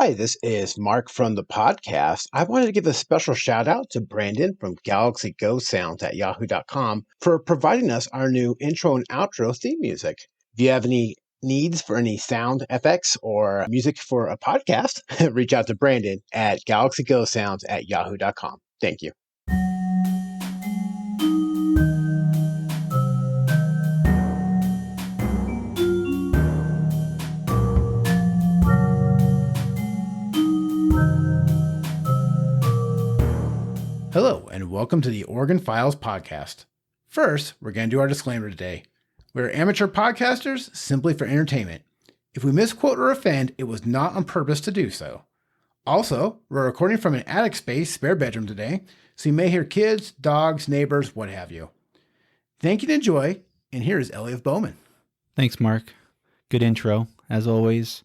Hi, this is Mark from the podcast. I wanted to give a special shout out to Brandon from Galaxy Go Sounds at yahoo.com for providing us our new intro and outro theme music. If you have any needs for any sound effects or music for a podcast, reach out to Brandon at Galaxy Go Sounds at yahoo.com. Thank you. Hello, and welcome to the Oregon Files podcast. First, we're going to do our disclaimer today. We're amateur podcasters simply for entertainment. If we misquote or offend, it was not on purpose to do so. Also, we're recording from an attic space spare bedroom today, so you may hear kids, dogs, neighbors, what have you. Thank you and enjoy, and here is Elliot Bowman. Thanks, Mark. Good intro, as always.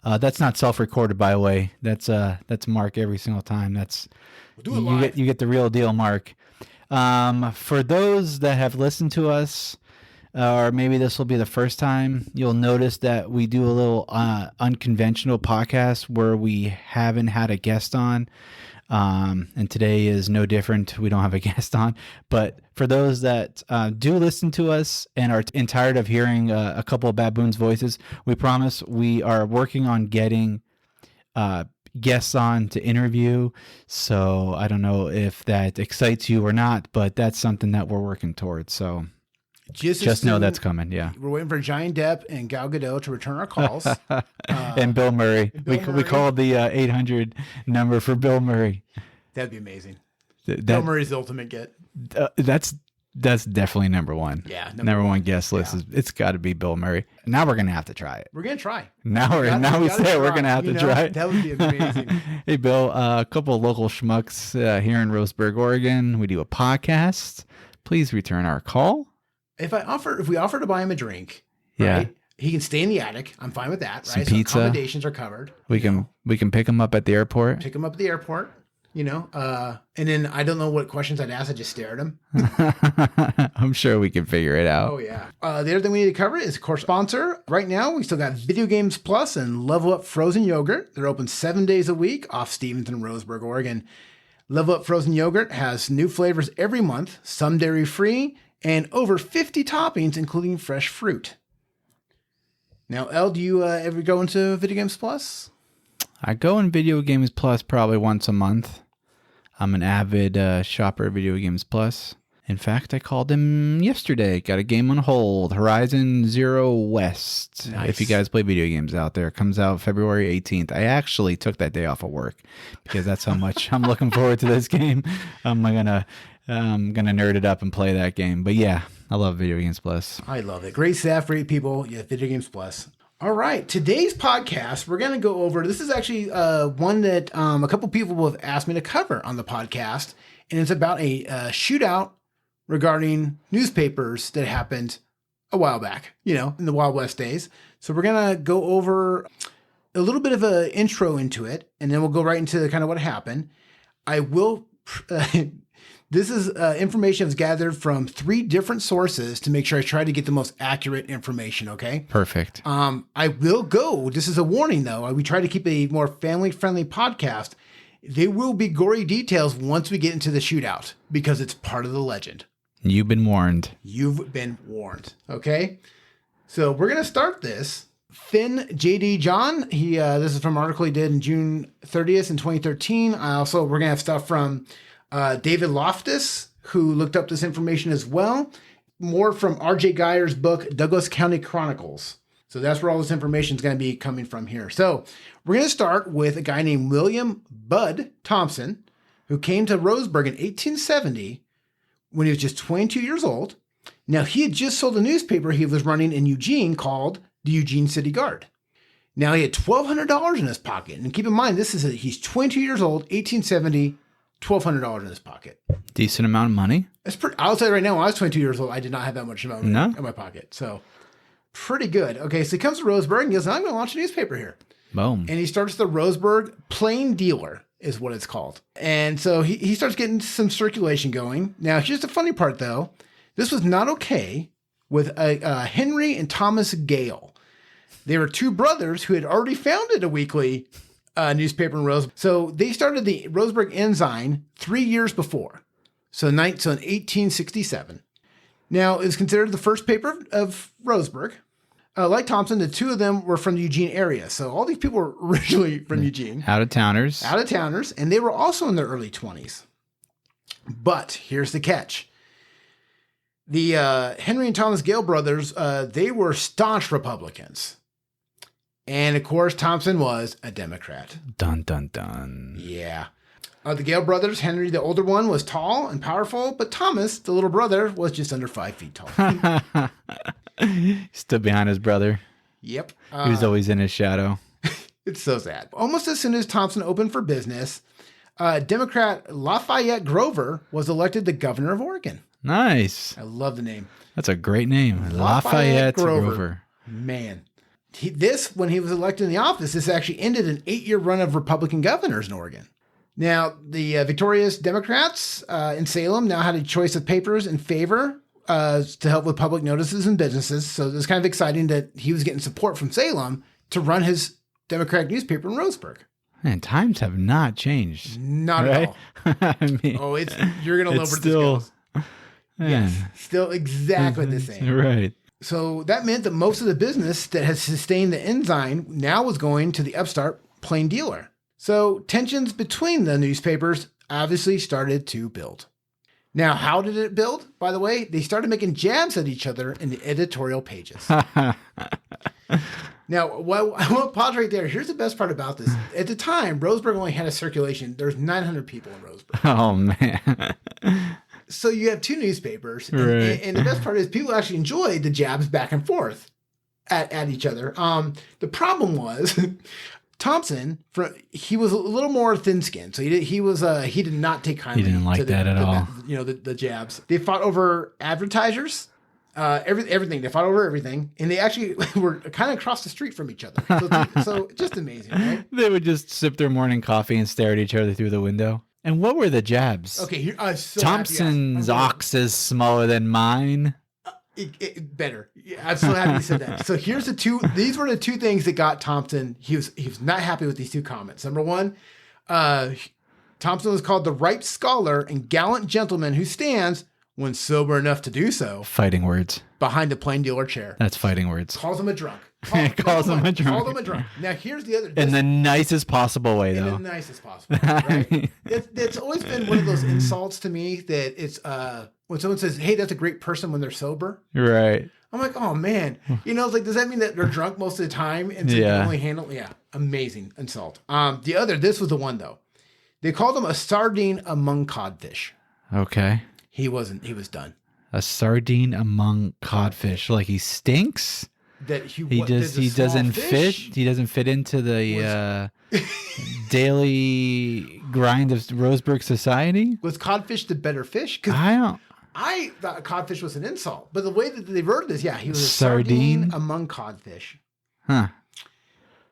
That's not self-recorded, by the way. That's Mark every single time. We'll do it live. You get the real deal, Mark. For those that have listened to us, or maybe this will be the first time, you'll notice that we do a little unconventional podcast where we haven't had a guest on. And today is no different. We don't have a guest on. But for those that do listen to us and are tired of hearing a couple of baboons' voices, we promise we are working on getting guests on to interview. So I don't know if that excites you or not, but that's something that we're working towards. So just know that's coming. Yeah. We're waiting for Johnny Depp and Gal Gadot to return our calls. And Bill Murray. We called the 800 number for Bill Murray. That'd be amazing. Bill Murray's the ultimate get. That's definitely number one. Yeah. Number one guest list is it's got to be Bill Murray. Now we're going to have to try it. We're going to try. Now we're going to have to try it. That would be amazing. Hey, Bill, a couple of local schmucks here in Roseburg, Oregon. We do a podcast. Please return our call. If we offer to buy him a drink, yeah, right, he can stay in the attic. I'm fine with that. Some right? pizza. So accommodations are covered. We can pick him up at the airport. Pick him up at the airport. And then I don't know what questions I'd ask. I just stare at him. I'm sure we can figure it out. Oh, yeah. The other thing we need to cover is, of course, sponsor. Right now, we still got Video Games Plus and Level Up Frozen Yogurt. They're open 7 days a week off Stevenson, Roseburg, Oregon. Level Up Frozen Yogurt has new flavors every month, some dairy-free, and over 50 toppings, including fresh fruit. Now, El, do you ever go into Video Games Plus? I go in Video Games Plus probably once a month. I'm an avid shopper of Video Games Plus. In fact, I called him yesterday. Got a game on hold, Horizon Zero West. Nice. If you guys play video games out there, it comes out February 18th. I actually took that day off of work because that's how much I'm looking forward to this game. I'm gonna nerd it up and play that game. But yeah, I love Video Games Plus. I love it. Great staff, great people. Yeah, Video Games Plus. All right. Today's podcast, we're going to go over, this is actually one that a couple people have asked me to cover on the podcast. And it's about a shootout regarding newspapers that happened a while back, in the Wild West days. So we're going to go over a little bit of an intro into it, and then we'll go right into kind of what happened. I will... This is information that's gathered from 3 different sources to make sure I try to get the most accurate information, okay? Perfect. I will go, this is a warning though, we try to keep a more family-friendly podcast. There will be gory details once we get into the shootout because it's part of the legend. You've been warned. You've been warned, okay? So we're going to start this. Finn J.D. John, this is from an article he did in June 30th in 2013. We're going to have stuff from David Loftus, who looked up this information as well. More from R.J. Geyer's book, Douglas County Chronicles. So that's where all this information is going to be coming from here. So we're going to start with a guy named William Bud Thompson, who came to Roseburg in 1870 when he was just 22 years old. Now, he had just sold a newspaper he was running in Eugene called the Eugene City Guard. Now, he had $1,200 in his pocket. And keep in mind, he's 22 years old, 1870, $1,200 in his pocket. Decent amount of money. I'll tell you right now, when I was 22 years old, I did not have that much money in my pocket. So pretty good. Okay, so he comes to Roseburg and goes, I'm going to launch a newspaper here. Boom. And he starts the Roseburg Plain Dealer is what it's called. And so he starts getting some circulation going. Now, here's the funny part, though. This was not okay with Henry and Thomas Gale. They were 2 brothers who had already founded a weekly newspaper in Rose. So they started the Roseburg Ensign 3 years before. So in 1867. Now, it was considered the first paper of Roseburg. Like Thompson, the two of them were from the Eugene area. So all these people were originally from Eugene. Out-of-towners. Out-of-towners. And they were also in their early 20s. But here's the catch. The Henry and Thomas Gale brothers, they were staunch Republicans. And, of course, Thompson was a Democrat. Dun, dun, dun. Yeah. The Gale brothers, Henry, the older one, was tall and powerful, but Thomas, the little brother, was just under 5 feet tall. Stood behind his brother. Yep. He was always in his shadow. It's so sad. Almost as soon as Thompson opened for business, Democrat Lafayette Grover was elected the governor of Oregon. Nice. I love the name. That's a great name. Lafayette Grover. Man. When he was elected in the office, this actually ended an 8-year run of Republican governors in Oregon. Now, the victorious Democrats in Salem now had a choice of papers in favor to help with public notices and businesses. So it was kind of exciting that he was getting support from Salem to run his Democratic newspaper in Roseburg. Man, times have not changed. Not at all. I mean, you're going to love where this goes. Yes, still exactly the same. Right. So that meant that most of the business that had sustained the Ensign now was going to the upstart Plain Dealer. So tensions between the newspapers obviously started to build. Now, how did it build? By the way, they started making jabs at each other in the editorial pages. Now, I want to pause right there. Here's the best part about this. At the time, Roseburg only had a circulation. There's 900 people in Roseburg. Oh, man. So you have two newspapers. Right. And the best part is people actually enjoyed the jabs back and forth at each other. The problem was Thompson, he was a little more thin-skinned. So he did not take kindly. He didn't like that at all. The jabs. They fought over advertisers. Everything. They fought over everything, and they actually were kind of across the street from each other. So just amazing, right? They would just sip their morning coffee and stare at each other through the window. And what were the jabs? Okay, here Thompson's ox is smaller than mine. Better. Yeah, I'm so happy you said that. So here's the two. These were the two things that got Thompson. He was not happy with these two comments. Number one, Thompson was called the ripe scholar and gallant gentleman who stands, when sober enough to do so, Fighting words. behind the plain dealer chair. That's fighting words. Calls him a drunk. Calls him a drunk. Calls him a drunk. Now here's the other. In the nicest possible way, though. In the nicest possible way, right? It's always been one of those insults to me that it's when someone says, "Hey, that's a great person," when they're sober. Right. I'm like, oh man, it's like, does that mean that they're drunk most of the time and so they can only handle? Yeah, amazing insult. This was the one though. They called him a sardine among codfish. Okay. He wasn't. He was done. A sardine among codfish, like he stinks. That he doesn't fit. He doesn't fit into the daily grind of Roseburg society. Was codfish the better fish? I thought codfish was an insult, but the way that they worded this, he was a sardine among codfish. Huh.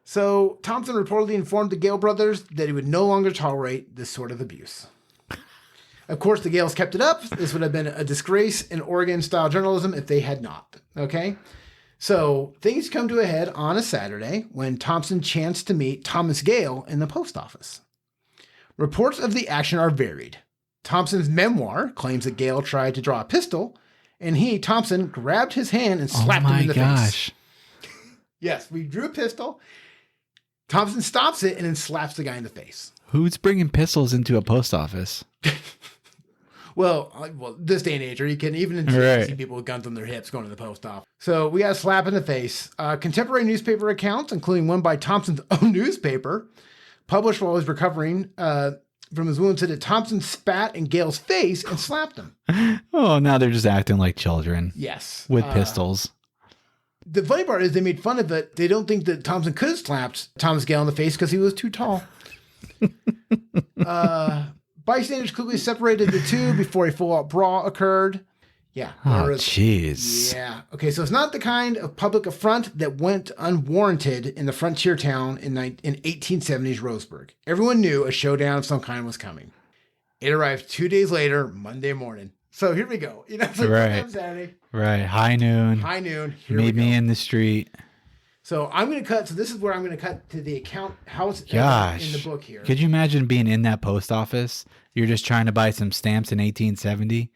So Thompson reportedly informed the Gale brothers that he would no longer tolerate this sort of abuse. Of course, the Gales kept it up. This would have been a disgrace in Oregon-style journalism if they had not. Okay? So things come to a head on a Saturday when Thompson chanced to meet Thomas Gale in the post office. Reports of the action are varied. Thompson's memoir claims that Gale tried to draw a pistol, and Thompson, grabbed his hand and slapped him in the face. Yes, we drew a pistol. Thompson stops it and then slaps the guy in the face. Who's bringing pistols into a post office? Well, this day and age, or you can even see people with guns on their hips going to the post office. So we got a slap in the face. Contemporary newspaper accounts, including one by Thompson's own newspaper, published while he was recovering from his wounds, said that Thompson spat in Gale's face and slapped him. Oh, now they're just acting like children. Yes. With pistols. The funny part is they made fun of it. They don't think that Thompson could have slapped Thomas Gale in the face because he was too tall. Bystanders quickly separated the two before a full-out brawl occurred. Yeah. Oh, jeez. Yeah. Okay, so it's not the kind of public affront that went unwarranted in the frontier town in 1870s Roseburg. Everyone knew a showdown of some kind was coming. It arrived 2 days later, Monday morning. So here we go. It's like right. Saturday. Right. High noon. High noon. Meet me in the street. So I'm going to cut. So this is where I'm going to cut to the account, how it's Gosh. in the book here. Could you imagine being in that post office? You're just trying to buy some stamps in 1870.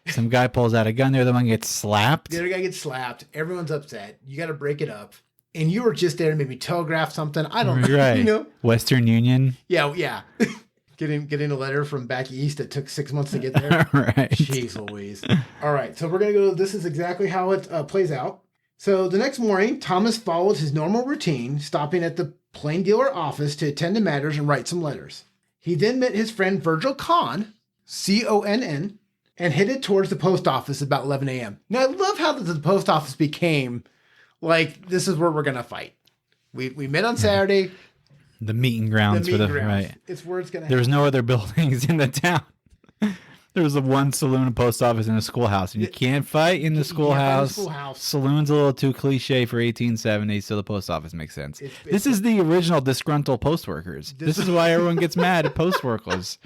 Some guy pulls out a gun. The other one gets slapped. The other guy gets slapped. Everyone's upset. You got to break it up. And you were just there to maybe telegraph something. I don't know. Right. You know? Western Union. Yeah. Getting a letter from back east that took 6 months to get there. Right. Jeez Louise. All right. So we're going to go. This is exactly how it plays out. So the next morning, Thomas followed his normal routine, stopping at the plain dealer office to attend to matters and write some letters. He then met his friend Virgil Conn, Conn, and headed towards the post office about 11 a.m. Now, I love how the post office became like, this is where we're going to fight. We met on Saturday. The meeting grounds right. It's where it's going to happen. There was no other buildings in the town. There was a one saloon, a post office, and a schoolhouse. And you can't fight in the schoolhouse. Saloon's a little too cliche for 1870, so the post office makes sense. This is the original disgruntled post workers. This is why everyone gets mad at post workers.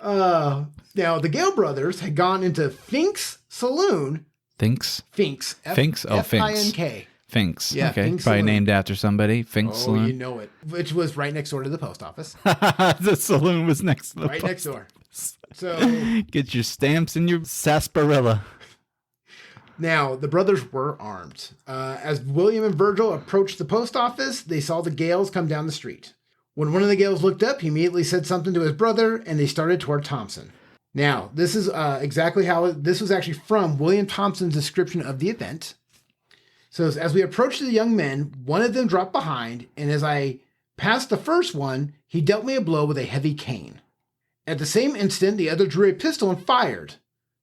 Now, the Gale brothers had gone into Fink's Saloon. Finks? Fink's. Finks? Oh, Finks. F-I-N-K. Finks. Yeah, okay. Fink's Probably Saloon. named after somebody. Finks Saloon. Oh, you know it. Which was right next door to the post office. The saloon was next to the Right post next door. office. So get your stamps and your sarsaparilla. Now, the brothers were armed. As William and Virgil approached the post office, they saw the Gales come down the street. When one of the Gales looked up, he immediately said something to his brother, and they started toward Thompson. Now, this is exactly how this was actually from William Thompson's description of the event. So as we approached the young men, one of them dropped behind, and as I passed the first one, he dealt me a blow with a heavy cane. At the same instant, the other drew a pistol and fired,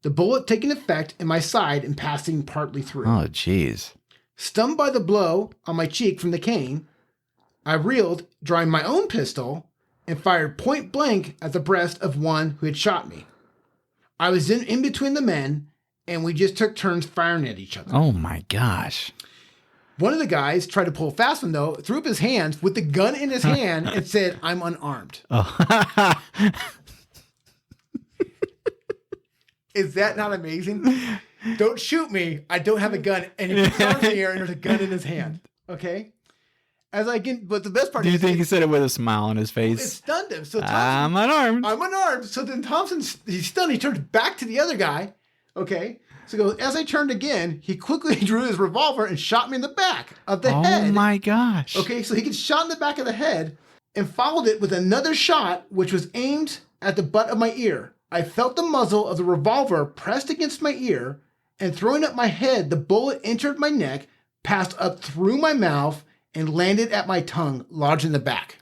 the bullet taking effect in my side and passing partly through. Oh, jeez. Stunned by the blow on my cheek from the cane, I reeled, drawing my own pistol, and fired point blank at the breast of one who had shot me. I was then in between the men, and we just took turns firing at each other. Oh, my gosh. One of the guys tried to pull a fast one, though, threw up his hands with the gun in his hand and said, "I'm unarmed." Oh. Is that not amazing? Don't shoot me. I don't have a gun. And he puts his arms in the air and there's a gun in his hand. Okay? But the best part Do you is... think he said it with a smile on his It face? stunned him. So Thompson, I'm unarmed. I'm unarmed. So then Thompson, he's stunned. He turns back to the other guy. Okay? So he goes, as I turned again, he quickly drew his revolver and shot me in the back of the head. Oh my gosh. Okay, so he gets shot in the back of the head and followed it with another shot, which was aimed at the butt of my ear. I felt the muzzle of the revolver pressed against my ear, and throwing up my head, the bullet entered my neck, passed up through my mouth, and landed at my tongue, lodged in the back.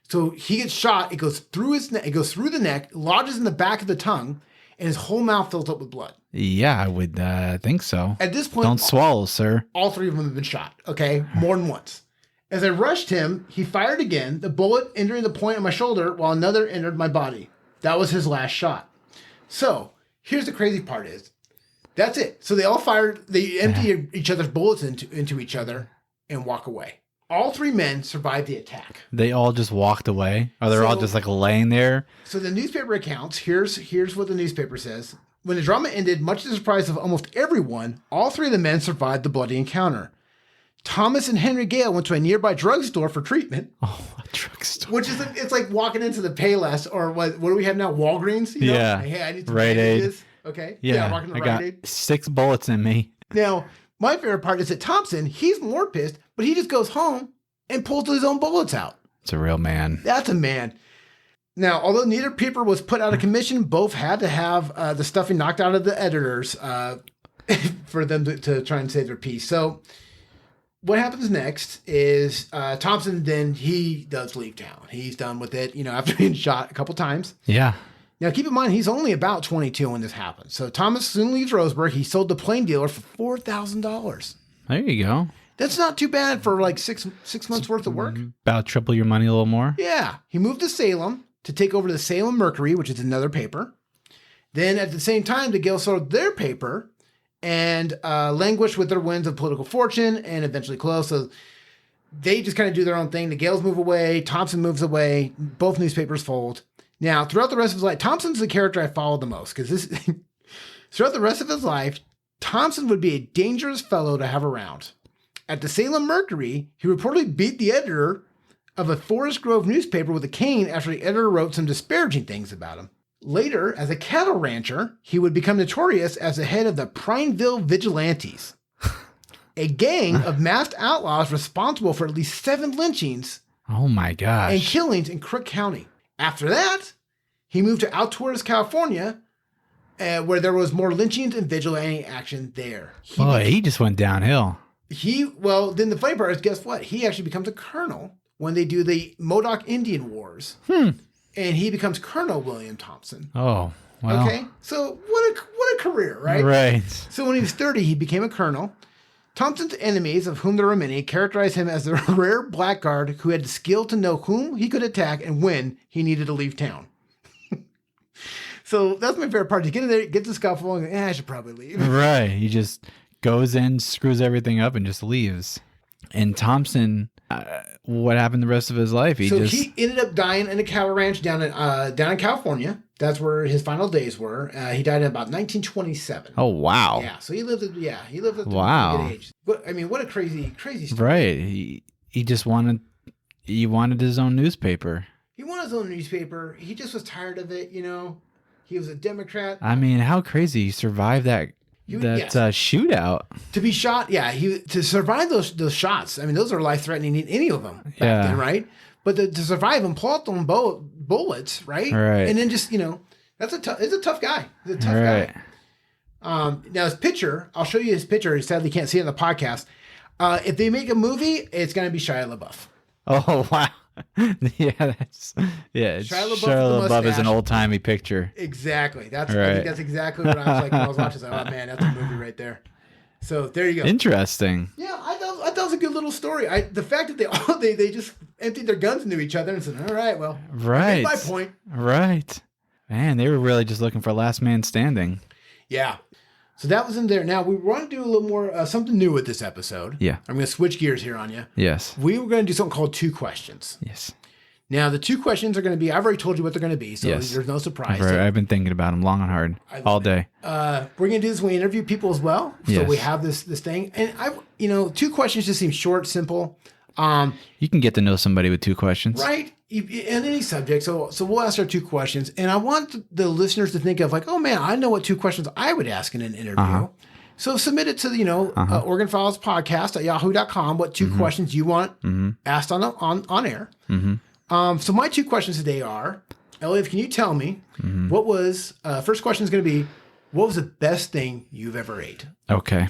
So he gets shot, it goes through his neck, it goes through the neck, lodges in the back of the tongue, and his whole mouth fills up with blood. Yeah, I would think so. At this point, Don't swallow, sir. all three of them have been shot, okay? More than once. As I rushed him, he fired again, the bullet entering the point of my shoulder while another entered my body. That was his last shot. So, here's the crazy part is, that's it. So they all fired, they empty each other's bullets into each other and walk away. All three men survived the attack. They all just walked away? Or they're all just like laying there? So the newspaper accounts, here's what the newspaper says. When the drama ended, much to the surprise of almost everyone, all three of the men survived the bloody encounter. Thomas and Henry Gale went to a nearby drugstore for treatment. Oh, a drugstore. Which is, it's like walking into the Payless, or what do we have now? Walgreens? You know? Yeah. Hey, I need some Rite Aid. bandages. Okay. Yeah, walking to I Rite got Aid. 6 bullets in me. Now, my favorite part is that Thompson, he's more pissed, but he just goes home and pulls his own bullets out. It's a real man. That's a man. Now, although neither paper was put out of commission, both had to have the stuffing knocked out of the editors for them to try and save their peace. So what happens next is Thompson, then he does leave town. He's done with it, after being shot a couple times. Yeah. Now, keep in mind, he's only about 22 when this happens. So Thomas soon leaves Roseburg. He sold the plain dealer for $4,000. There you go. That's not too bad for like six months worth of work. About triple your money a little more. Yeah. He moved to Salem to take over the Salem Mercury, which is another paper. Then at the same time, the Gales sold their paper and languished with their winds of political fortune and eventually closed. So they just kind of do their own thing. The Gales move away. Thompson moves away. Both newspapers fold. Now, throughout the rest of his life, Thompson's the character I followed the most because throughout the rest of his life, Thompson would be a dangerous fellow to have around. At the Salem Mercury, he reportedly beat the editor of a Forest Grove newspaper with a cane after the editor wrote some disparaging things about him. Later, as a cattle rancher, he would become notorious as the head of the Prineville Vigilantes, a gang of masked outlaws responsible for at least 7 lynchings Oh my gosh. and killings in Crook County. After that, he moved to Alturas, California, where there was more lynchings and vigilante action there. He just went downhill. Then the funny part is, guess what? He actually becomes a colonel when they do the Modoc Indian Wars. And he becomes Colonel William Thompson. Oh, wow. Okay, so what a career, right? Right. So when he was 30, he became a colonel. Thompson's enemies, of whom there were many, characterized him as the rare blackguard who had the skill to know whom he could attack and when he needed to leave town. So that's my favorite part. You get in there, get the scuffle, and I should probably leave. Right. He just goes in, screws everything up, and just leaves. And Thompson, what happened the rest of his life? He ended up dying in a cattle ranch down in California. That's where his final days were. He died in about 1927. Oh, wow. Yeah, so he lived at a Wow. good age. But I mean, what a crazy story. Right. He just wanted his own newspaper. He wanted his own newspaper. He just was tired of it, you know. He was a Democrat. I mean, how crazy he survived that shootout. To be shot, to survive those shots. I mean, those are life-threatening, any of them back then, right? But to survive and pull out them bullets, right? Right. And then just, it's a tough guy. He's a tough guy. Now his picture, I'll show you his picture. You sadly can't see it on the podcast. If they make a movie, it's going to be Shia LaBeouf. Oh, wow. Shia LaBeouf is an old-timey picture. Exactly. I right. think that's exactly what I was like when I was watching. Oh man, that's a movie right there. So there you go. Interesting. Yeah, I thought it was a good little story. The fact that they just emptied their guns into each other and said, "All right, well, right, I made my point." Right. Man, they were really just looking for last man standing. Yeah. So that was in there. Now we want to do a little more something new with this episode. Yeah. I'm going to switch gears here on you. Yes. We were going to do something called 2 questions. Yes. Now the 2 questions are going to be. I've already told you what they're going to be, so there's no surprise. I've been thinking about them long and hard all day. We're going to do this when we interview people as well. So we have this thing, and 2 questions just seem short, simple. You can get to know somebody with 2 questions, right? In any subject. So we'll ask our 2 questions, and I want the listeners to think of like, oh man, I know what 2 questions I would ask in an interview. So submit it to the Organ Files Podcast at yahoo.com. What 2 questions you want asked on air. So my 2 questions today are, Elliot, can you tell me what was first question is going to be, what was the best thing you've ever ate? Okay.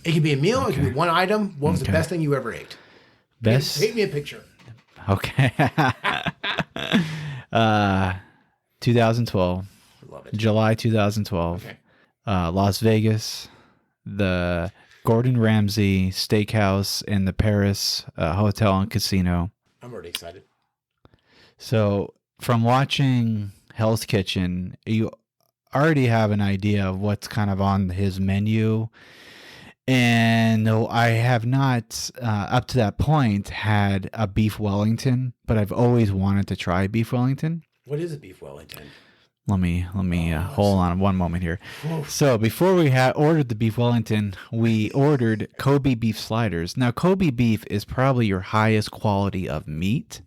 It can be a meal. Okay. It can be one item. What was the best thing you ever ate? Best. Paint me a picture. Okay. 2012. Love it. July 2012. Okay. Las Vegas, the Gordon Ramsay Steakhouse and the Paris Hotel and Casino. I'm already excited. So from watching Hell's Kitchen, you already have an idea of what's kind of on his menu. And I have not, up to that point, had a beef Wellington, but I've always wanted to try beef Wellington. What is a beef Wellington? Let me hold on one moment here. Oof. So before we had ordered the beef Wellington, we ordered Kobe beef sliders. Now, Kobe beef is probably your highest quality of meat.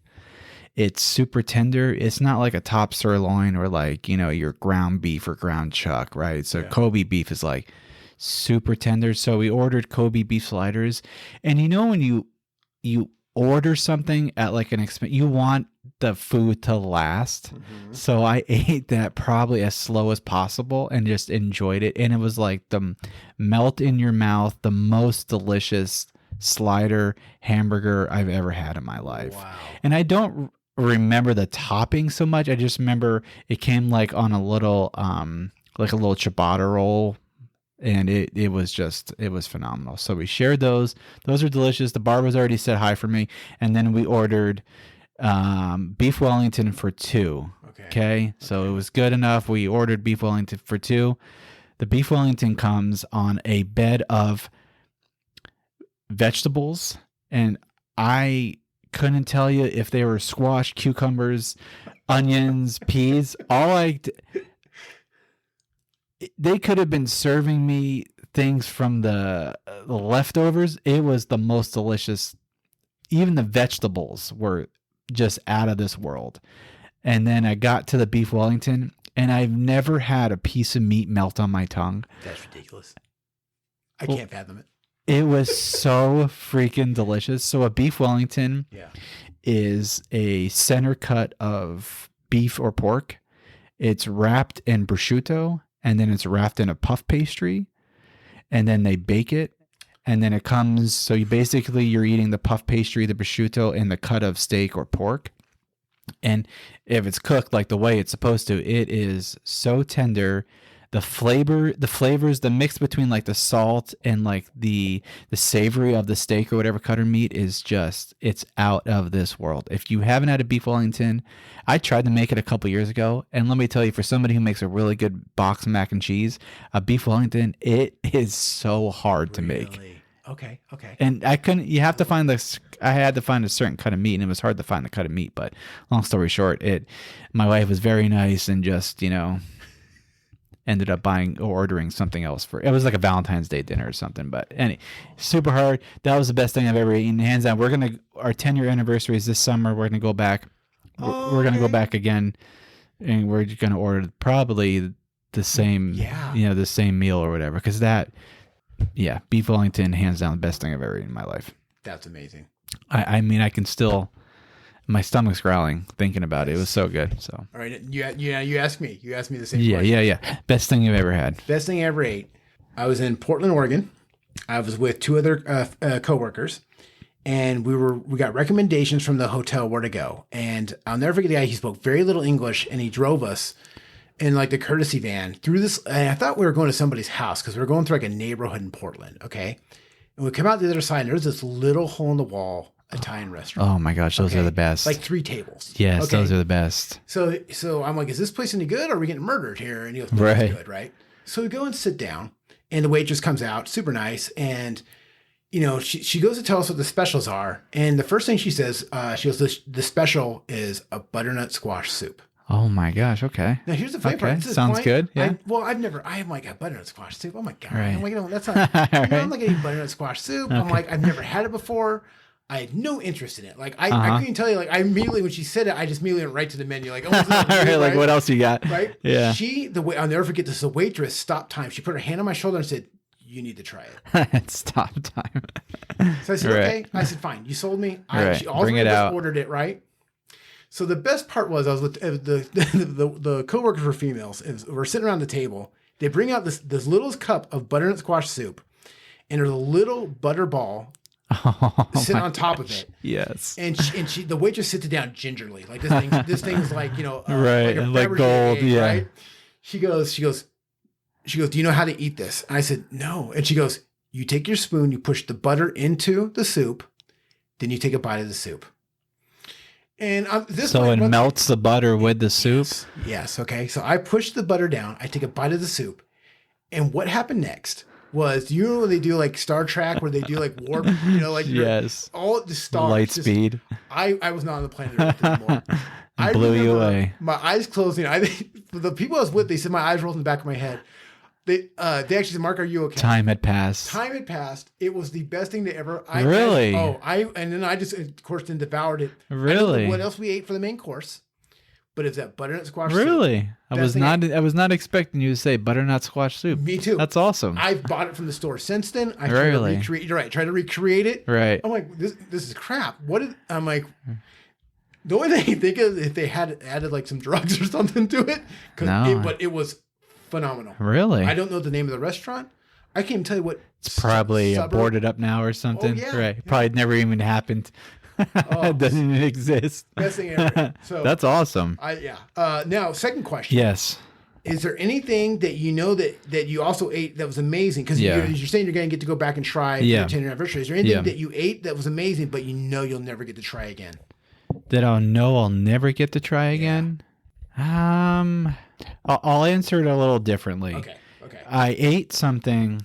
It's super tender. It's not like a top sirloin or like, your ground beef or ground chuck, right? So Kobe beef is like super tender. So we ordered Kobe beef sliders. And when you order something at like an expense, you want the food to last. So I ate that probably as slow as possible and just enjoyed it. And it was like the melt in your mouth, the most delicious slider hamburger I've ever had in my life. Wow. And I don't remember the topping so much. I just remember it came like on a little like a little ciabatta roll, and it was phenomenal. So we shared those are delicious. The bar was already set high for me, and then we ordered beef Wellington for 2. Okay, so it was good enough. We ordered beef Wellington for 2. The beef Wellington comes on a bed of vegetables, and I couldn't tell you if they were squash, cucumbers, onions, peas. They could have been serving me things from the leftovers. It was the most delicious. Even the vegetables were just out of this world. And then I got to the beef Wellington, and I've never had a piece of meat melt on my tongue. That's ridiculous. I can't fathom it. It was so freaking delicious. So a beef Wellington is a center cut of beef or pork. It's wrapped in prosciutto, and then it's wrapped in a puff pastry, and then they bake it. And then it comes, so you're eating the puff pastry, the prosciutto, and the cut of steak or pork. And if it's cooked like the way it's supposed to, it is so tender. The flavors, the mix between like the salt and like the savory of the steak or whatever cutter meat is just, it's out of this world. If you haven't had a beef Wellington, I tried to make it a couple years ago. And let me tell you, for somebody who makes a really good box mac and cheese, a beef Wellington, it is so hard to make. Okay. And I had to find a certain cut of meat, and it was hard to find the cut of meat. But long story short, my wife was very nice and just, ended up ordering something else it was like a Valentine's Day dinner or something. But super hard. That was the best thing I've ever eaten. Hands down. Our 10-year anniversary is this summer. We're going to go back. We're going to go back again, and we're going to order probably the same, the same meal or whatever. Because beef Wellington, hands down, the best thing I've ever eaten in my life. That's amazing. I mean, I can still, my stomach's growling thinking about it. It was so good. So. All right. You asked me. You asked me the same question. Yeah. Best thing you've ever had. Best thing I ever ate. I was in Portland, Oregon. I was with two other coworkers, and we got recommendations from the hotel where to go. And I'll never forget the guy. He spoke very little English, and he drove us in like the courtesy van through this. And I thought we were going to somebody's house because we were going through like a neighborhood in Portland. Okay. And we come out the other side, and there's this little hole in the wall Italian restaurant. Oh my gosh, those are the best. Like 3 tables. Yes, those are the best. So I'm like, is this place any good? Or are we getting murdered here? And he goes, no, it's good, right? So we go and sit down, and the waitress comes out, super nice. And, she goes to tell us what the specials are. And the first thing she says, she goes, the special is a butternut squash soup. Oh my gosh. Okay. Now here's the funny part. Sounds good. Yeah. I'm like a butternut squash soup. Oh my God. Right. I'm like, that's not, I'm like eating butternut squash soup. Okay. I'm like, I've never had it before. I had no interest in it. Like I couldn't tell you, like I immediately, when she said it, I just immediately went right to the menu. Like, right, like what else you got? Right. Yeah. I'll never forget this. The waitress stopped time. She put her hand on my shoulder and said, you need to try it. Stop time. So I said, okay. I said, fine. You sold me. She also ordered it, right? So the best part was I was with the coworkers were females. We're sitting around the table. They bring out this little cup of butternut squash soup, and there's a little butter ball sitting on top of it. Yes. And the waitress sits it down gingerly, like this thing's like right, like gold. Egg, right? She goes, do you know how to eat this? And I said, no. And she goes, you take your spoon, you push the butter into the soup, then you take a bite of the soup. And it melts the butter with the soup? Yes. Okay. So I push the butter down. I take a bite of the soup. And what happened next was, when they do like Star Trek where they do like warp, yes, all the stars. Light speed. I was not on the planet Earth anymore. I blew you away. My eyes closing. The people I was with, they said my eyes rolled in the back of my head. They actually said, Mark, are you okay? Time had passed. It was the best thing to ever. Really? And then I just, of course, then devoured it. Really? What else we ate for the main course? But it's that butternut squash really? soup. I was not expecting you to say butternut squash soup. Me too. That's awesome. I've bought it from the store since then. I really? Try to recreate it. Right. I'm like, this is crap. I'm like, the only thing I think is if they had added like some drugs or something to it. But it was phenomenal. Really? I don't know the name of the restaurant. I can't even tell you what. It's probably boarded up now or something. Oh, yeah. Right. Yeah. Probably never even happened. It doesn't even exist. Best thing ever. So that's awesome. Now, second question. Yes. Is there anything that that you also ate that was amazing? Because you're saying you're going to get to go back and try your 10-year anniversary. Is there anything that you ate that was amazing, but you'll never get to try again? That I'll never get to try again? I'll answer it a little differently. Okay. I ate something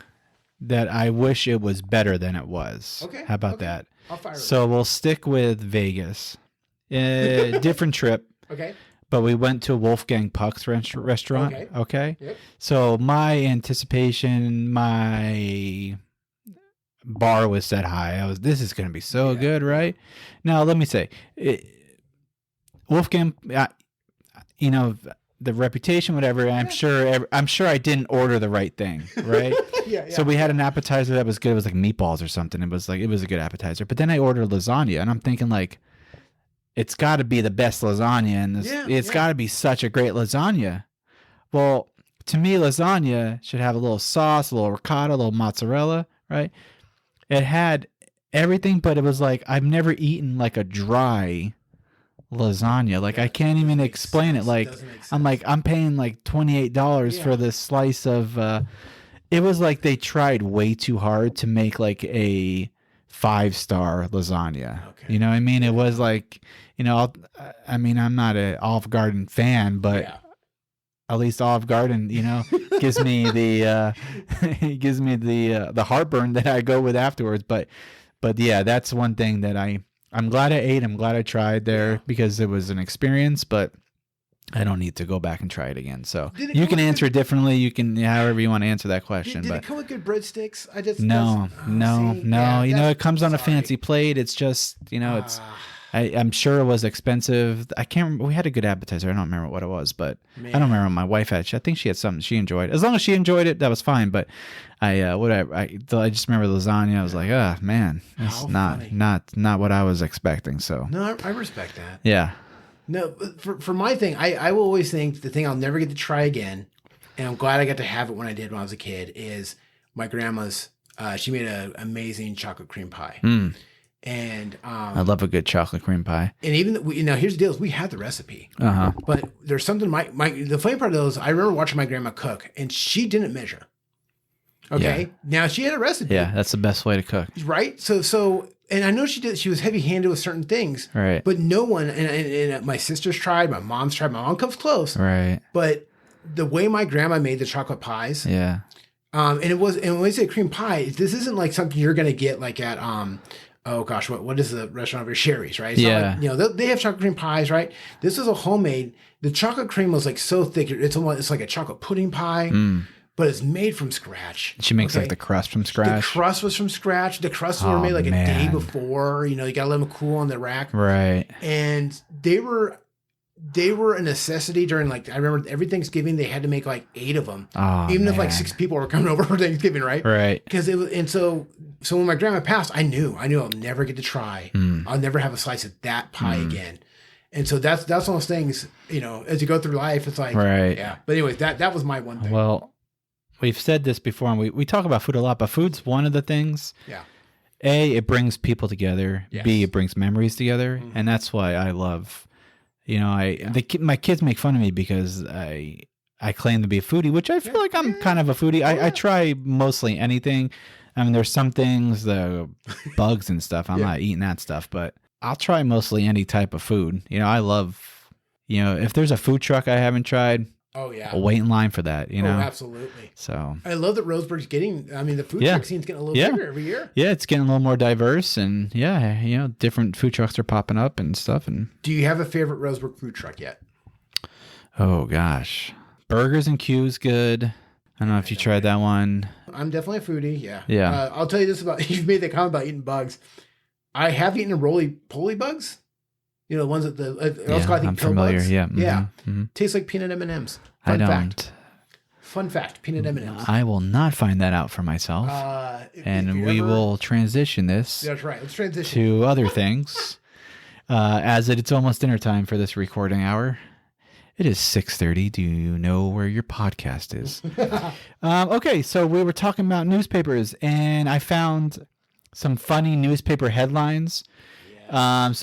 that I wish it was better than it was. Okay. How about that? I'll fire it. So we'll stick with Vegas. Different trip. Okay. but we went to Wolfgang Puck's restaurant. Okay. Yep. So my anticipation, my bar was set high. This is going to be so good, right? Now, let me say, Wolfgang, you know, the reputation, whatever. I'm sure I didn't order the right thing, right? So we had an appetizer that was good. It was like meatballs or something. It was a good appetizer. But then I ordered lasagna, and I'm thinking like, it's got to be the best lasagna, and it's got to be such a great lasagna. Well, to me, lasagna should have a little sauce, a little ricotta, a little mozzarella, right? It had everything, but it was like I've never eaten like a dry lasagna. Like I can't even explain it. Like I'm paying like $28 for this slice of. It was like they tried way too hard to make like a 5-star lasagna. Okay. You know what I mean? It was like, you know, I mean, I'm not an Olive Garden fan, but at least Olive Garden, you know, gives me the heartburn that I go with afterwards. But yeah, that's one thing that I'm glad I ate. I'm glad I tried there because it was an experience, but I don't need to go back and try it again. So you can answer it differently. You can, however you want to answer that question. Did it come with good breadsticks? No. You know, it comes on a fancy plate. It's just, you know, it's. I'm sure it was expensive. I can't remember. We had a good appetizer. I don't remember what it was, but I don't remember what my wife had. I think she had something she enjoyed. As long as she enjoyed it, that was fine. But I just remember lasagna. I was like, oh man, it's not what I was expecting. So no, I respect that. Yeah. No, for my thing, I will always think the thing I'll never get to try again, and I'm glad I got to have it when I did when I was a kid, is my grandma's. She made an amazing chocolate cream pie. And I love a good chocolate cream pie. And even here's the deal: is we had the recipe. But there's something the funny part of those. I remember watching my grandma cook, and she didn't measure. Okay, now she had a recipe. Yeah, that's the best way to cook. Right. So, and I know she did. She was heavy-handed with certain things. Right. But no one, and my sisters tried. My mom's tried. My mom comes close. Right. But the way my grandma made the chocolate pies. Yeah. And when we say cream pie, this isn't like something you're gonna get like at oh gosh, what is the restaurant over Sherry's, right? It's not like, they have chocolate cream pies, right? This is a homemade. The chocolate cream was like so thick, it's like a chocolate pudding pie, but it's made from scratch. She makes like the crust from scratch. The crust was from scratch. The crusts were made like a day before. You know, you gotta let them cool on the rack, right? And they were a necessity during I remember every Thanksgiving they had to make like 8 of them, even if like 6 people were coming over for Thanksgiving, right? Right. Because it was, and so when my grandma passed, I knew I'll never get to try. I'll never have a slice of that pie again. And so that's one of those things, you know, as you go through life, it's like, right. Yeah. But anyways, that was my one thing. Well, we've said this before, and we talk about food a lot, but food's one of the things. Yeah. A, it brings people together. Yes. B, it brings memories together, and that's why I love. You know, my kids make fun of me because I claim to be a foodie, which I feel like I'm kind of a foodie. I try mostly anything. I mean, there's some things, the bugs and stuff. I'm not eating that stuff, but I'll try mostly any type of food. You know, I love, you know, if there's a food truck I haven't tried, I'll wait in line for that, you know? Absolutely. So I love that Roseburg's the food truck scene's getting a little bigger every year. Yeah, it's getting a little more diverse, and you know, different food trucks are popping up and stuff. And do you have a favorite Roseburg food truck yet? Oh gosh, Burgers and Q's good. I don't know if you tried that one. I'm definitely a foodie. Yeah. I'll tell you this about you've made the comment about eating bugs. I have eaten roly-poly bugs. You know, the ones that I'm familiar. Bugs. Yeah. Yeah. Tastes like peanut M&Ms. Fun fact, peanut M&Ms. I will not find that out for myself. And we will transition this. That's right. Let's transition to other things. As it's almost dinner time for this recording hour. It is 6:30. Do you know where your podcast is? Okay, so we were talking about newspapers, and I found some funny newspaper headlines. So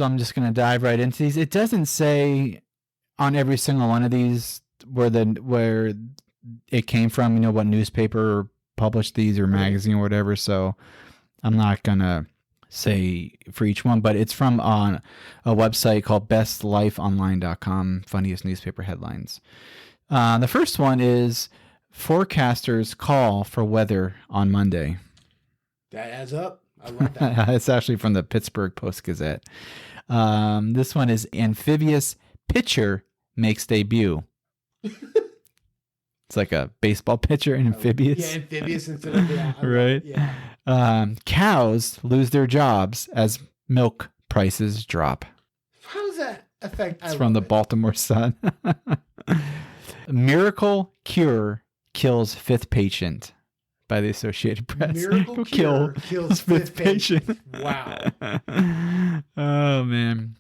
I'm just going to dive right into these. It doesn't say on every single one of these where it came from, you know, what newspaper published these or magazine or whatever. So I'm not going to say for each one, but it's from on a website called bestlifeonline.com, funniest newspaper headlines. The first one is forecasters call for weather on Monday. That adds up. I love that. It's actually from the Pittsburgh Post-Gazette. This one is amphibious pitcher makes debut. It's like a baseball pitcher and amphibious. Yeah, amphibious instead of right. Yeah. Cows lose their jobs as milk prices drop. How does that affect? It's from the Baltimore Sun. Miracle cure kills fifth patient by the Associated Press. Miracle cure kills fifth patient. Wow. Oh, man.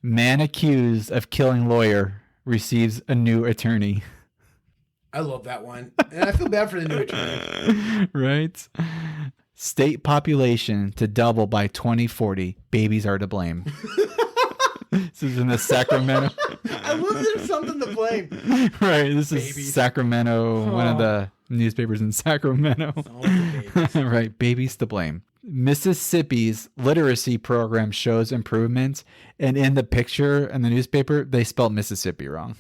Man accused of killing lawyer receives a new attorney. I love that one. And I feel bad for the new attorney. Right? State population to double by 2040. Babies are to blame. This is in the Sacramento. I love there's something to blame. Right. This is Sacramento, one of the newspapers in Sacramento. Right. Babies to blame. Mississippi's literacy program shows improvements. And in the picture in the newspaper, they spelled Mississippi wrong.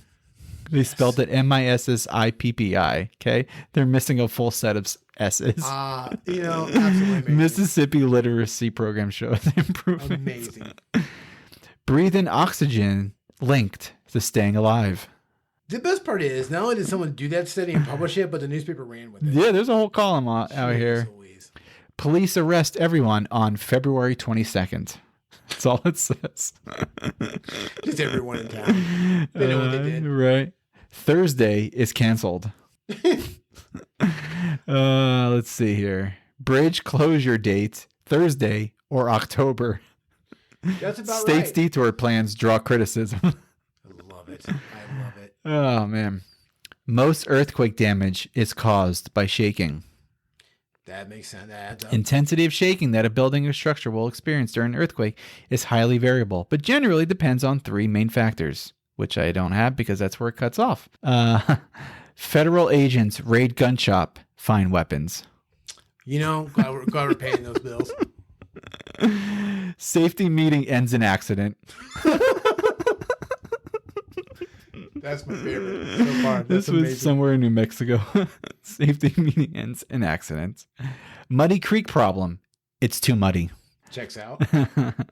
They spelled it Missippi. Okay. They're missing a full set of S's. Absolutely amazing. Mississippi literacy program shows improvements. Amazing. Breathing oxygen linked to staying alive. The best part is, not only did someone do that study and publish it, but the newspaper ran with it. Yeah, there's a whole column out here. Louise. Police arrest everyone on February 22nd. That's all it says. Just everyone in town. They know what they did. Right. Thursday is canceled. Let's see here. Bridge closure date, Thursday or October. That's about State's right. detour plans draw criticism. I love it. Oh, man. Most earthquake damage is caused by shaking. That makes sense. That adds up. Intensity of shaking that a building or structure will experience during an earthquake is highly variable, but generally depends on three main factors, which I don't have because that's where it cuts off. Federal agents raid gun shop, find weapons. Glad we're paying those bills. Safety meeting ends in accident. That's my favorite so far. This was amazing. somewhere in New Mexico. Safety meeting ends in accident. Muddy Creek problem. It's too muddy. Checks out.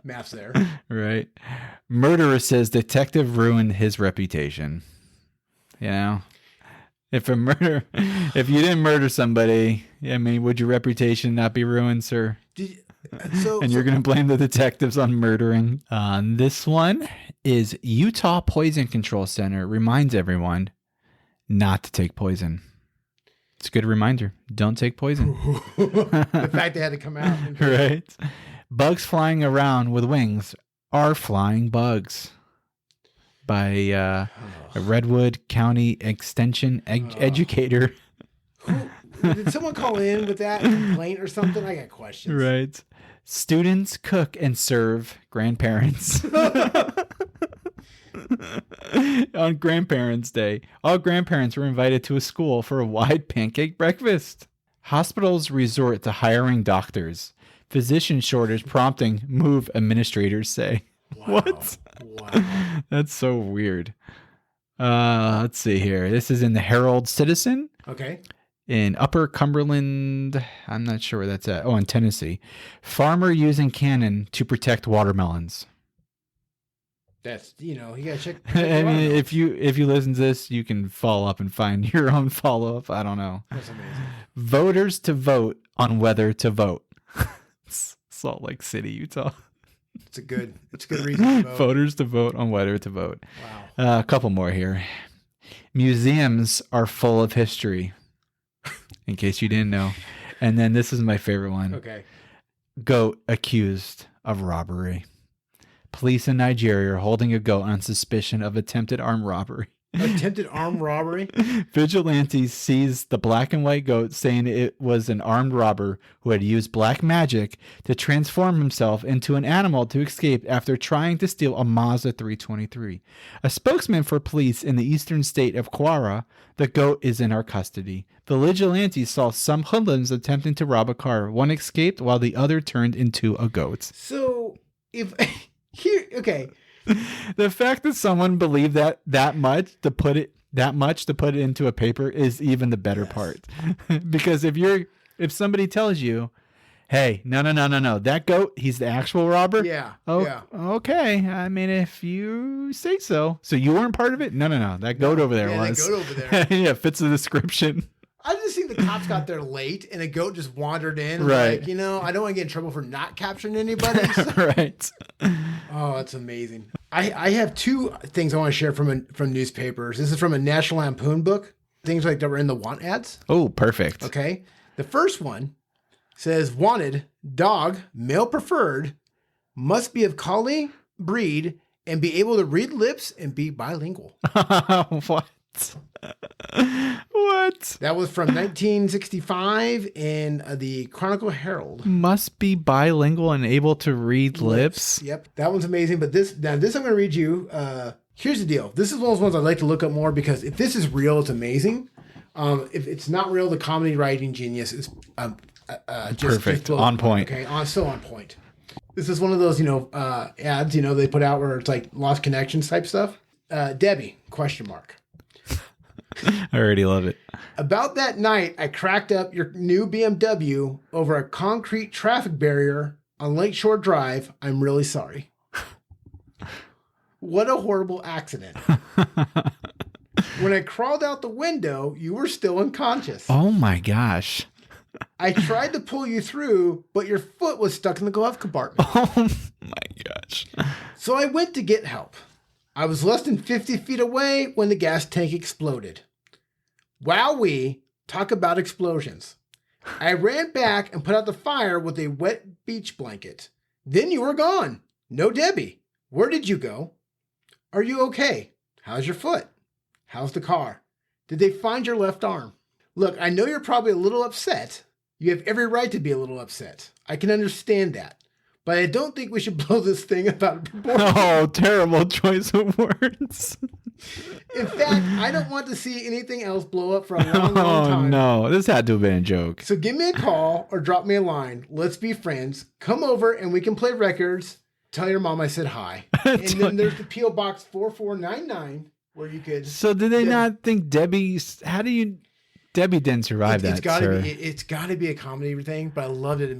Math's there. Right. Murderer says detective ruined his reputation. If you didn't murder somebody, would your reputation not be ruined, sir? You're going to blame the detectives on murdering. This one is Utah Poison Control Center reminds everyone not to take poison. It's a good reminder. Don't take poison. The fact they had to come out. Right. Bugs flying around with wings are flying bugs. By a Redwood County Extension educator. Did someone call in with that complaint or something? I got questions. Right. Students cook and serve grandparents. On Grandparents' Day, all grandparents were invited to a school for a wide pancake breakfast. Hospitals resort to hiring doctors. Physician shortage prompting move, administrators say. Wow. What? Wow. That's so weird. Let's see here. This is in the Herald Citizen. Okay. In Upper Cumberland. I'm not sure where that's at. Oh, in Tennessee. Farmer using cannon to protect watermelons. That's, you gotta check. I mean, if you listen to this, you can follow up and find your own follow up. I don't know. That's amazing. Voters to vote on whether to vote. Salt Lake City, Utah. It's a good reason to vote. Voters to vote on whether to vote. Wow. A couple more here. Museums are full of history, in case you didn't know. And then this is my favorite one. Okay. Goat accused of robbery. Police in Nigeria are holding a goat on suspicion of attempted armed robbery. Attempted armed robbery? Vigilantes seized the black and white goat, saying it was an armed robber who had used black magic to transform himself into an animal to escape after trying to steal a Mazda 323. A spokesman for police in the eastern state of Kwara, the goat is in our custody. The vigilantes saw some hoodlums attempting to rob a car. One escaped while the other turned into a goat. So, okay. The fact that someone believed that much to put it into a paper is even the better part. Because if somebody tells you, Hey, no. That goat, he's the actual robber? Yeah. Oh, Yeah. okay. I mean, if you say so. So you weren't part of it? No. That goat over there was. That goat over there. Yeah, fits the description. I just think the cops got there late and a goat just wandered in. Right. Like, I don't want to get in trouble for not capturing anybody. So. Right. Oh, that's amazing. I have two things I want to share from newspapers. This is from a National Lampoon book. Things like that were in the want ads. Oh, perfect. Okay. The first one says, wanted, dog, male preferred, must be of collie breed and be able to read lips and be bilingual. What? What? That was from 1965 in the Chronicle Herald. Must be bilingual and able to read lips. Yep. That one's amazing. But this I'm going to read you. Here's the deal. This is one of those ones I'd like to look up more because if this is real, it's amazing. If it's not real, the comedy writing genius is just perfect. On point. Okay. Still on point. This is one of those, ads, they put out where it's like lost connections type stuff. Debbie, ? I already love it. About that night, I cracked up your new BMW over a concrete traffic barrier on Lakeshore Drive. I'm really sorry. What a horrible accident. When I crawled out the window, you were still unconscious. Oh my gosh. I tried to pull you through, but your foot was stuck in the glove compartment. Oh my gosh. So I went to get help. I was less than 50 feet away when the gas tank exploded. Wowee, talk about explosions. I ran back and put out the fire with a wet beach blanket. Then you were gone. No Debbie. Where did you go? Are you okay? How's your foot? How's the car? Did they find your left arm? Look, I know you're probably a little upset. You have every right to be a little upset. I can understand that. But I don't think we should blow this thing about proportion. Oh, terrible choice of words. In fact, I don't want to see anything else blow up for a long time. Oh, no. This had to have been a joke. So give me a call or drop me a line. Let's be friends. Come over and we can play records. Tell your mom I said hi. And then there's the P.O. Box 4499 where you could... So did they not think Debbie's... Debbie didn't survive that, sir. It's got to be a comedy thing, but I loved it.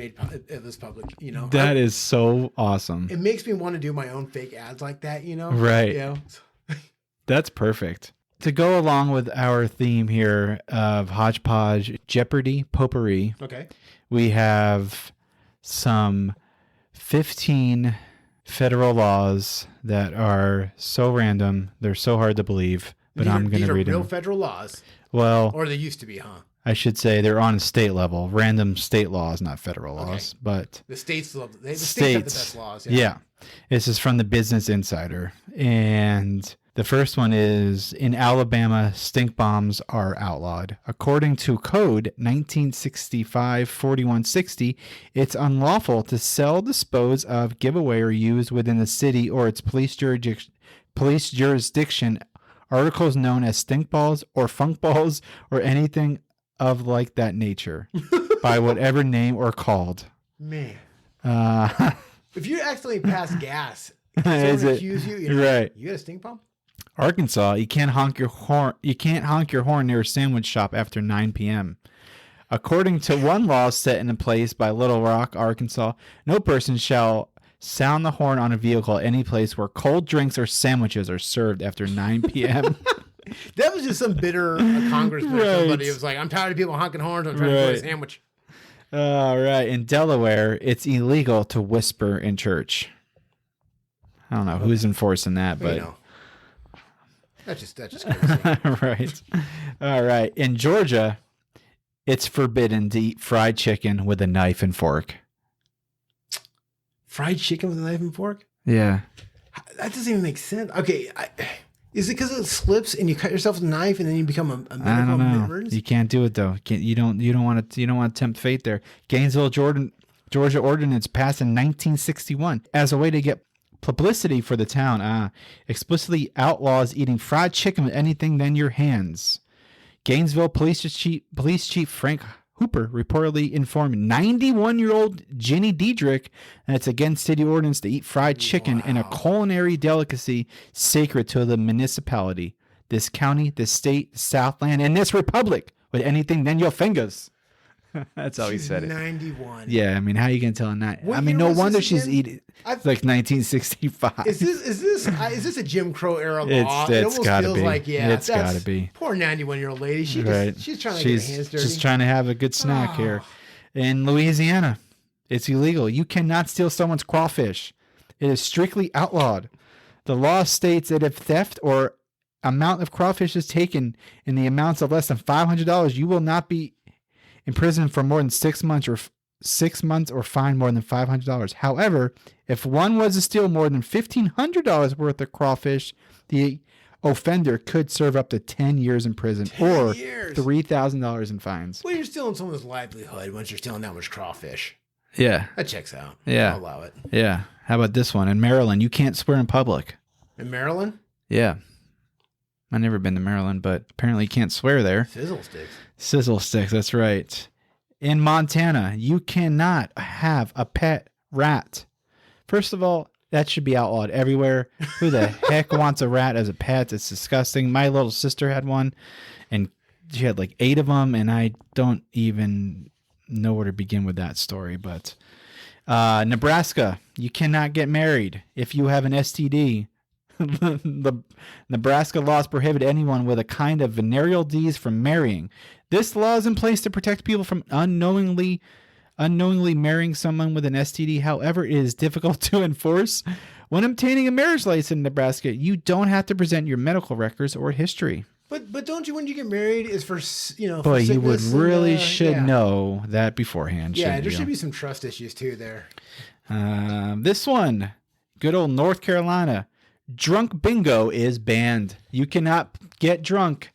It was public, That is so awesome. It makes me want to do my own fake ads like that, Right. That's perfect. To go along with our theme here of hodgepodge, Jeopardy, potpourri. Okay. We have some 15 federal laws that are so random. They're so hard to believe, but I'm going to read them. These are real federal laws. Well, or they used to be, huh? I should say they're on state level, random state laws, not federal laws, but the states have the best laws. Yeah. This is from the Business Insider. And the first one is, in Alabama, stink bombs are outlawed. According to Code 1965-4160, it's unlawful to sell, dispose of, give away, or use within the city or its police jurisdiction articles known as stink balls or funk balls or anything of like that nature by whatever name or called. Man. If you accidentally pass gas, someone accuse you, right. You got a stink bomb? Arkansas, you can't honk your horn near a sandwich shop after 9 p.m. According to one law set into place by Little Rock, Arkansas, no person shall sound the horn on a vehicle at any place where cold drinks or sandwiches are served after 9 p.m. That was just some bitter congressman or somebody who was like, I'm tired of people honking horns. I'm trying to get a sandwich. All right. In Delaware, it's illegal to whisper in church. I don't know who's enforcing that, but... That's just crazy. Right. All right. In Georgia, it's forbidden to eat fried chicken with a knife and fork. Fried chicken with a knife and fork? Yeah. That doesn't even make sense. Okay, is it because it slips and you cut yourself with a knife and then you become a medical emergency? You can't do it though. You don't want to tempt fate there. Gainesville, Georgia ordinance passed in 1961 as a way to get publicity for the town. Explicitly outlaws eating fried chicken with anything than your hands. Gainesville Police Chief Frank Hooper reportedly informed 91-year-old Jenny Diedrich that it's against city ordinance to eat fried chicken in a culinary delicacy sacred to the municipality, this county, this state, Southland, and this republic with anything than your fingers. That's how he She's said it. 91. Yeah, I mean, how you gonna tell that? What I mean, year no was wonder this she's again? eating. It's like 1965. Is this a Jim Crow era law? It's It almost gotta feels be. like It's gotta be. Poor 91-year-old lady. She's trying to get her hands dirty. just trying to have a good snack here. In Louisiana, it's illegal. You cannot steal someone's crawfish. It is strictly outlawed. The law states that if theft or amount of crawfish is taken in the amounts of less than $500, you will not be imprisoned for more than 6 months or fined more than $500. However, if one was to steal more than $1,500 worth of crawfish, the offender could serve up to 10 years in prison or $3,000 in fines. Well, you're stealing someone's livelihood once you're stealing that much crawfish. Yeah. That checks out. Yeah. I'll allow it. Yeah. How about this one? In Maryland, you can't swear in public. In Maryland? Yeah. I've never been to Maryland, but apparently you can't swear there. Sizzle sticks. Sizzle sticks, that's right. In Montana, you cannot have a pet rat. First of all, that should be outlawed everywhere. Who the heck wants a rat as a pet? It's disgusting. My little sister had one, and she had like 8 of them, and I don't even know where to begin with that story. But Nebraska, you cannot get married if you have an STD. The Nebraska laws prohibit anyone with a kind of venereal disease from marrying. This law is in place to protect people from unknowingly marrying someone with an STD. However, it is difficult to enforce. When obtaining a marriage license in Nebraska, you don't have to present your medical records or history. But don't you, when you get married, is for Boy, you would really should yeah. know that beforehand. Yeah, there should be some trust issues too there. This one, good old North Carolina. Drunk bingo is banned. You cannot get drunk.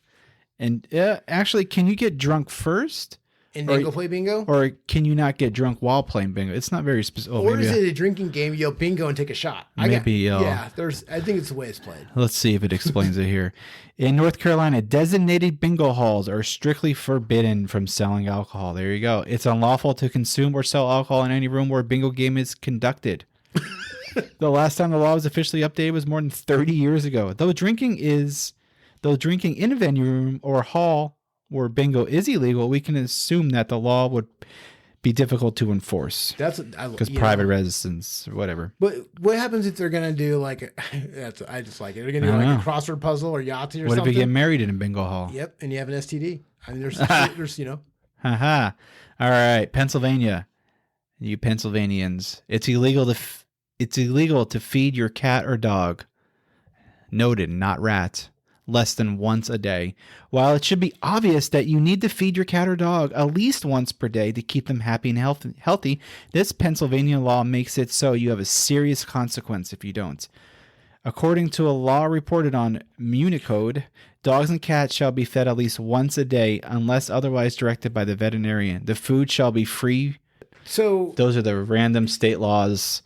And actually, can you get drunk first? And then go play bingo? Or can you not get drunk while playing bingo? It's not very specific. Or is it a drinking game? You yell bingo and take a shot. I think it's the way it's played. Let's see if it explains it here. In North Carolina, designated bingo halls are strictly forbidden from selling alcohol. There you go. It's unlawful to consume or sell alcohol in any room where a bingo game is conducted. The last time the law was officially updated was more than 30 years ago. Though drinking in a venue room or hall where bingo is illegal, we can assume that the law would be difficult to enforce. Because private residence or whatever. But what happens if they're gonna do like I just like it. They're gonna do like a crossword puzzle or Yahtzee or something. What if you get married in a bingo hall? Yep, and you have an STD. I mean, there's Haha. All right, Pennsylvania. You Pennsylvanians, it's illegal to feed your cat or dog. Noted, not rat. Less than once a day. While it should be obvious that you need to feed your cat or dog at least once per day to keep them happy and healthy, this Pennsylvania law makes it so you have a serious consequence if you don't. According to a law reported on Municode, dogs and cats shall be fed at least once a day unless otherwise directed by the veterinarian. The food shall be free. So those are the random state laws.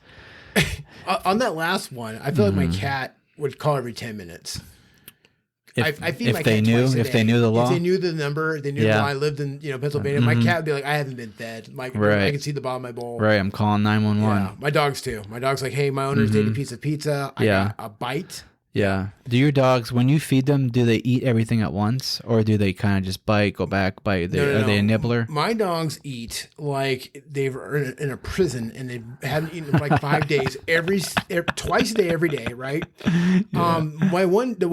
On that last one, I feel like my cat would call every 10 minutes. I feed my cat twice a day. If they knew the law, if they knew the number, they knew the law. I lived in Pennsylvania. My cat would be like, I haven't been fed. I can see the bottom of my bowl. Right, I'm calling 911. Yeah, my dogs too. My dog's like, hey, my owner's ate a piece of pizza. I got a bite. Yeah. Do your dogs, when you feed them, do they eat everything at once, or do they kind of just bite, go back, bite? Are they a nibbler? My dogs eat like they're in a prison and they haven't eaten for like 5 days, twice a day, every day, right? Yeah.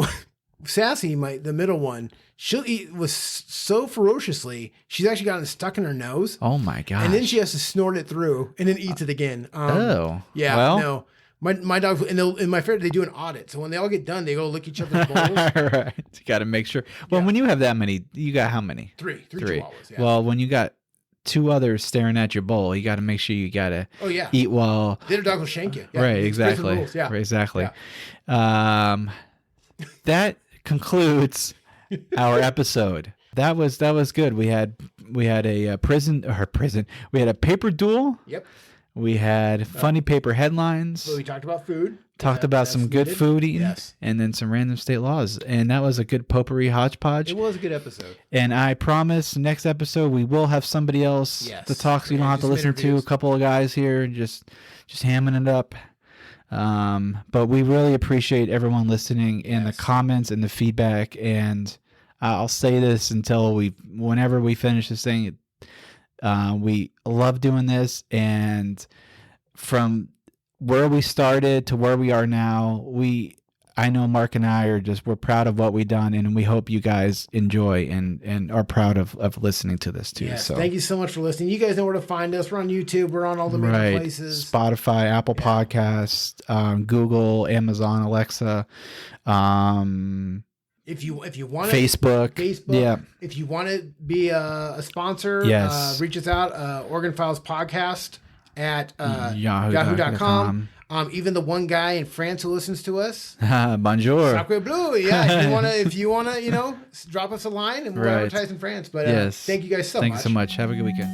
Sassy, the middle one, she'll eat so ferociously. She's actually gotten stuck in her nose. Oh my god! And then she has to snort it through and then eats it again. Yeah. Well, no. My dogs and my favorite, they do an audit. So when they all get done, they go lick each other's bowls. Right. You got to make sure. Well, when you have that many, you got how many? Three chihuahuas. Yeah. Well, when you got 2 others staring at your bowl, you got to make sure you got to eat while. The other dog will shank you. Yeah, right. Exactly. Yeah. Right, exactly. Yeah. That concludes our episode. That was good. We had a prison. We had a paper duel. Yep. We had funny paper headlines. So we talked about food. Talked about some good food eating. Yes. And then some random state laws. And that was a good potpourri hodgepodge. It was a good episode. And I promise next episode we will have somebody else to talk, so you don't have to listen to a couple of guys here just hamming it up. But we really appreciate everyone listening and the comments and the feedback. And I'll say this until whenever we finish this thing, We love doing this, and from where we started to where we are now, I know Mark and I we're proud of what we've done, and we hope you guys enjoy and are proud of listening to this too. Yes, so thank you so much for listening. You guys know where to find us. We're on YouTube. We're on all the major places. Spotify, Apple Podcasts, Google, Amazon, Alexa. If you want Facebook, yeah. If you want to be a sponsor, yes. Reach us out. Organ Files Podcast at Yahoo.com. Even the one guy in France who listens to us. Bonjour. Sacre bleu. Yeah. If you wanna, drop us a line and we'll advertise in France. But yes. thank you guys so much. Thank you so much. Have a good weekend.